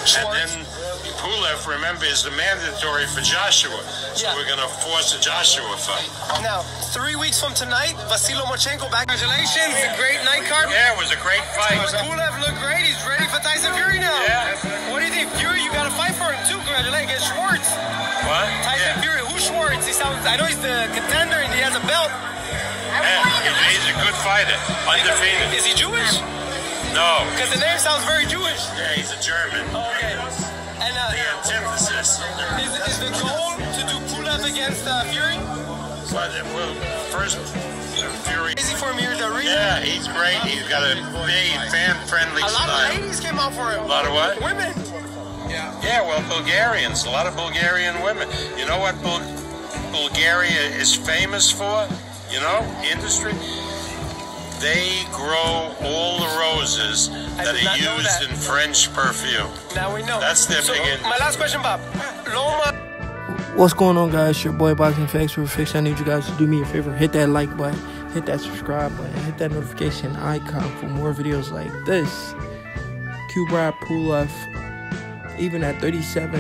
And then Pulev, remember, is the mandatory for Joshua. So we're going to force a Joshua fight. Now, 3 weeks from tonight, Vasily Lomachenko back. Congratulations, a great night card. Yeah, it was a great fight. Pulev looked great. He's ready for Tyson Fury now. Yeah. What do you think? Fury, you got to fight for him too. Congratulations against Schwartz. What? Tyson Fury. Who's Schwartz? I know he's the contender and he has a belt. Yeah, he's a good fighter. Undefeated. Is he Jewish? No. Because the name sounds very Jewish. Yeah, he's a German. Oh, okay. And the antithesis. Is the goal to do Pulev against Fury? Well, first, Fury. Easy for me to read. Yeah, he's great. He's got a big, fan-friendly style. A lot of ladies came out for him. A lot of what? Women. Yeah, well, Bulgarians. A lot of Bulgarian women. You know what Bulgaria is famous for? You know, industry? They grow all the roses that are used in French perfume. Now we know. That's their big industry. My last question, Bob. Loma. What's going on, guys? It's your boy Boxing Facts for Fix. I need you guys to do me a favor. Hit that like button. Hit that subscribe button. Hit that notification icon for more videos like this. Kubrat Pulev, even at 37,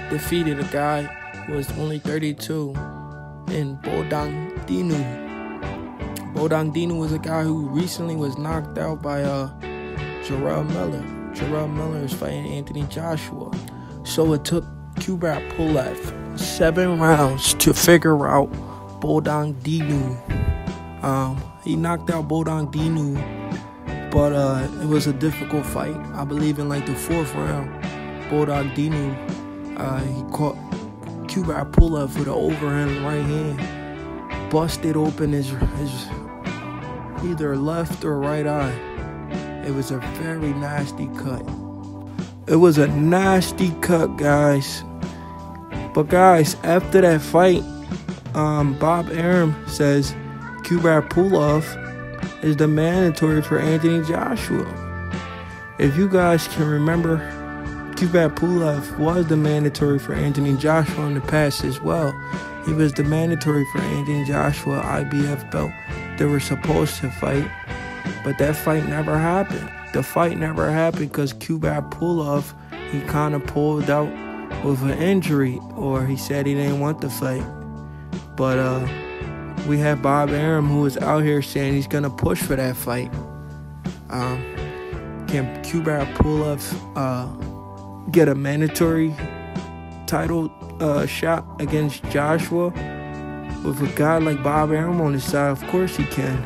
defeated a guy who was only 32 in Bogdan Dinu. Bogdan Dinu was a guy who recently was knocked out by Jarrell Miller. Jarrell Miller is fighting Anthony Joshua. So it took Kubrat Pulev 7 rounds to figure out Bogdan Dinu. He knocked out Bogdan Dinu, but it was a difficult fight. I believe in like the 4th round, Bogdan Dinu, he caught Kubrat Pulev with an overhand right hand, busted open his either left or right eye. It was a very nasty cut. It was a nasty cut, guys. But guys, after that fight, Bob Arum says Kubrat Pulev is the mandatory for Anthony Joshua. If you guys can remember, Kubrat Pulev was the mandatory for Anthony Joshua in the past as well. He was the mandatory for Anthony Joshua IBF belt. They were supposed to fight, but that fight never happened. The fight never happened because Kubrat Pulev, he kind of pulled out with an injury, or he said he didn't want the fight. But we have Bob Arum, who is out here saying he's going to push for that fight. Can Kubrat Pulev get a mandatory title shot against Joshua with a guy like Bob Arum on his side? Of course he can.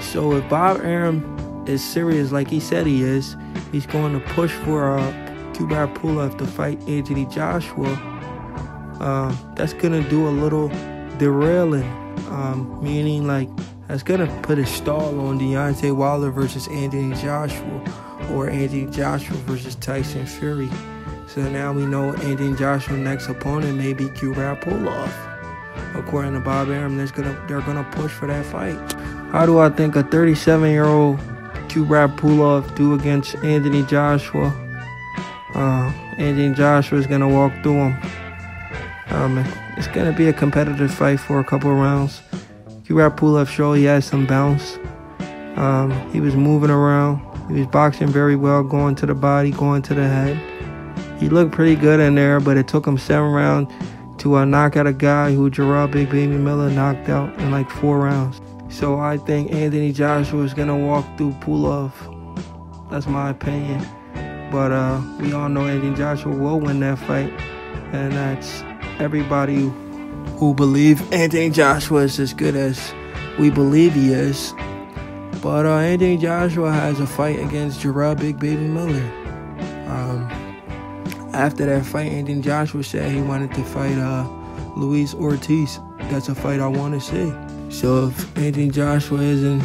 So if Bob Arum is serious like he said he is, he's going to push for Kubrat Pulev to fight Anthony Joshua. That's going to do a little derailing, meaning like that's going to put a stall on Deontay Wilder versus Anthony Joshua, or Anthony Joshua versus Tyson Fury. So now we know Anthony Joshua's next opponent may be Kubrat Pulev. According to Bob Arum, they're gonna push for that fight. How do I think a 37-year-old Kubrat Pulev do against Anthony Joshua? Anthony Joshua is gonna walk through him. It's gonna be a competitive fight for a couple of rounds. Kubrat Pulev showed he has some bounce. He was moving around. He was boxing very well, going to the body, going to the head. He looked pretty good in there, but it took him 7 rounds to knock out a guy who Jarrell Big Baby Miller knocked out in like 4 rounds. So I think Anthony Joshua is going to walk through Pulev. That's my opinion. But we all know Anthony Joshua will win that fight. And that's everybody who believe Anthony Joshua is as good as we believe he is. But Anthony Joshua has a fight against Jarrell Big Baby Miller. After that fight, Anthony Joshua said he wanted to fight Luis Ortiz. That's a fight I want to see. So if Anthony Joshua isn't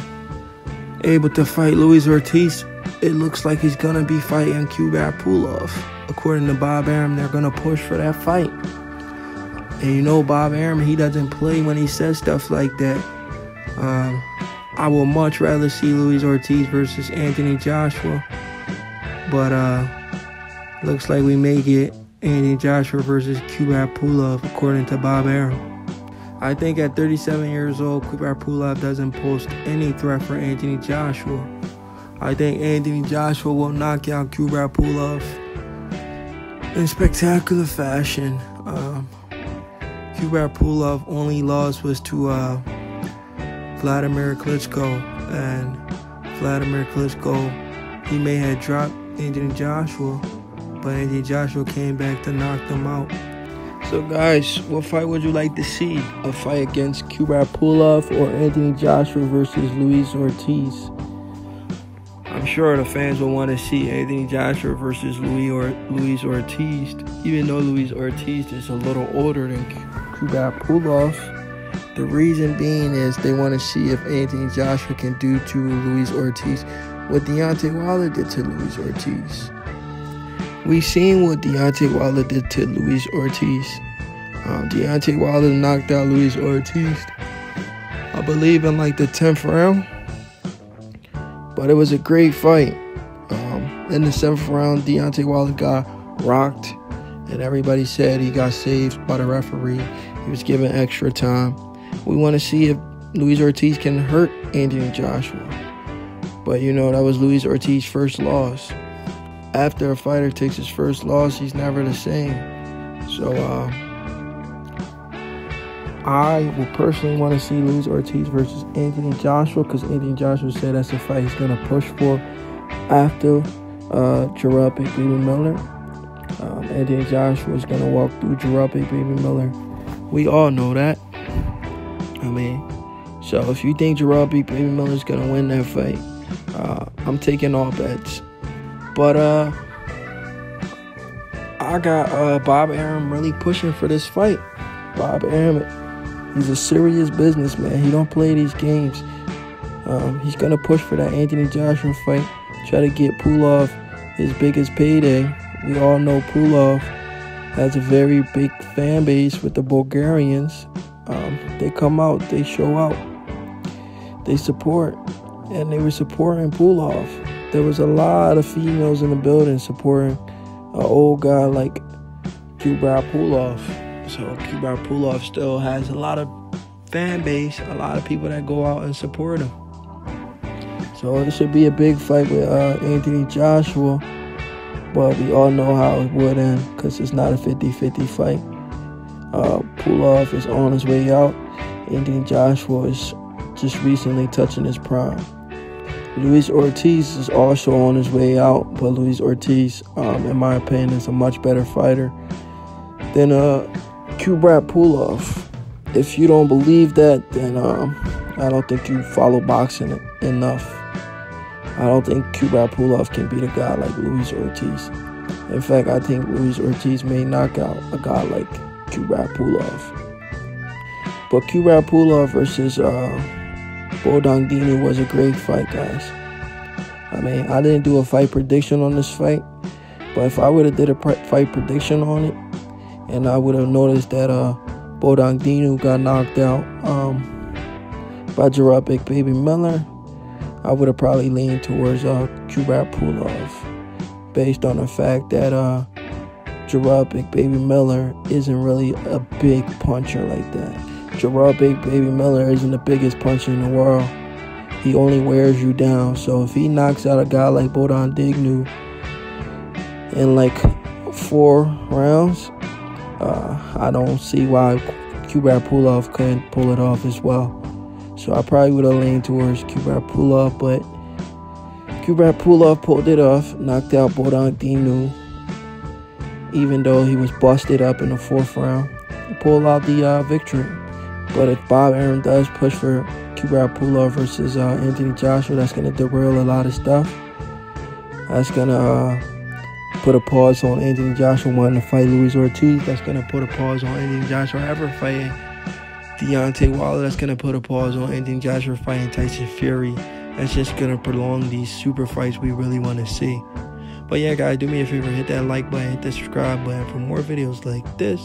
able to fight Luis Ortiz, it looks like he's going to be fighting Kubrat Pulev. According to Bob Arum, they're going to push for that fight. And you know Bob Arum, he doesn't play when he says stuff like that. I would much rather see Luis Ortiz versus Anthony Joshua. But looks like we may get Anthony Joshua versus Kubrat Pulev, according to Bob Arum. I think at 37 years old, Kubrat Pulev doesn't pose any threat for Anthony Joshua. I think Anthony Joshua will knock out Kubrat Pulev in spectacular fashion. Kubrat Pulev only loss was to Vladimir Klitschko, and Vladimir Klitschko, he may have dropped Anthony Joshua, but Anthony Joshua came back to knock them out. So guys, what fight would you like to see? A fight against Kubrat Pulev or Anthony Joshua versus Luis Ortiz? I'm sure the fans will want to see Anthony Joshua versus Luis Ortiz, even though Luis Ortiz is a little older than Kubrat Pulev. The reason being is they want to see if Anthony Joshua can do to Luis Ortiz what Deontay Wilder did to Luis Ortiz. We seen what Deontay Wilder did to Luis Ortiz. Deontay Wilder knocked out Luis Ortiz, I believe, in like the 10th round. But it was a great fight. In the 7th round, Deontay Wilder got rocked, and everybody said he got saved by the referee. He was given extra time. We want to see if Luis Ortiz can hurt Anthony Joshua. But, you know, that was Luis Ortiz's first loss. After a fighter takes his first loss, he's never the same. So, I will personally want to see Luis Ortiz versus Anthony Joshua, because Anthony Joshua said that's the fight he's going to push for after Jarrell Big Baby Miller. Anthony Joshua is going to walk through Jarrell Big Baby Miller. We all know that. I mean, so if you think Jarrell Big Baby Miller is going to win that fight, I'm taking all bets. But I got Bob Arum really pushing for this fight. Bob Arum, he's a serious businessman. He don't play these games. He's going to push for that Anthony Joshua fight, try to get Pulev his biggest payday. We all know Pulev has a very big fan base with the Bulgarians. They come out, they show out, they support, and they were supporting Pulev. There was a lot of females in the building supporting an old guy like Kubrat Pulev. So Kubrat Pulev still has a lot of fan base, a lot of people that go out and support him. So this should be a big fight with Anthony Joshua, but we all know how it would end because it's not a 50-50 fight. Pulev is on his way out. Anthony Joshua is just recently touching his prime. Luis Ortiz is also on his way out, but Luis Ortiz, in my opinion, is a much better fighter than Kubrat Pulev. If you don't believe that, then I don't think you follow boxing enough. I don't think Kubrat Pulev can beat a guy like Luis Ortiz. In fact, I think Luis Ortiz may knock out a guy like Kubrat Pulev. But Kubrat Pulev versus Dinu was a great fight, guys. I mean, I didn't do a fight prediction on this fight, but if I would have did a fight prediction on it, and I would have noticed that Dinu got knocked out by Jarrell Big Baby Miller, I would have probably leaned towards Kubrat Pulev, based on the fact that Jarrell Big Baby Miller isn't really a big puncher like that. Jarrell Big Baby Miller isn't the biggest puncher in the world. He only wears you down. So if he knocks out a guy like Dinu in like 4 rounds, I don't see why Kubrat Pulev couldn't pull it off as well. So I probably would have leaned towards Kubrat Pulev, but Kubrat Pulev pulled it off, knocked out Dinu, even though he was busted up in the 4th round. He pulled out the victory. But if Bob Arum does push for Kubrat Pulev versus Anthony Joshua, that's going to derail a lot of stuff. That's going to put a pause on Anthony Joshua wanting to fight Luis Ortiz. That's going to put a pause on Anthony Joshua ever fighting Deontay Wilder. That's going to put a pause on Anthony Joshua fighting Tyson Fury. That's just going to prolong these super fights we really want to see. But yeah, guys, do me a favor, hit that like button, hit that subscribe button for more videos like this.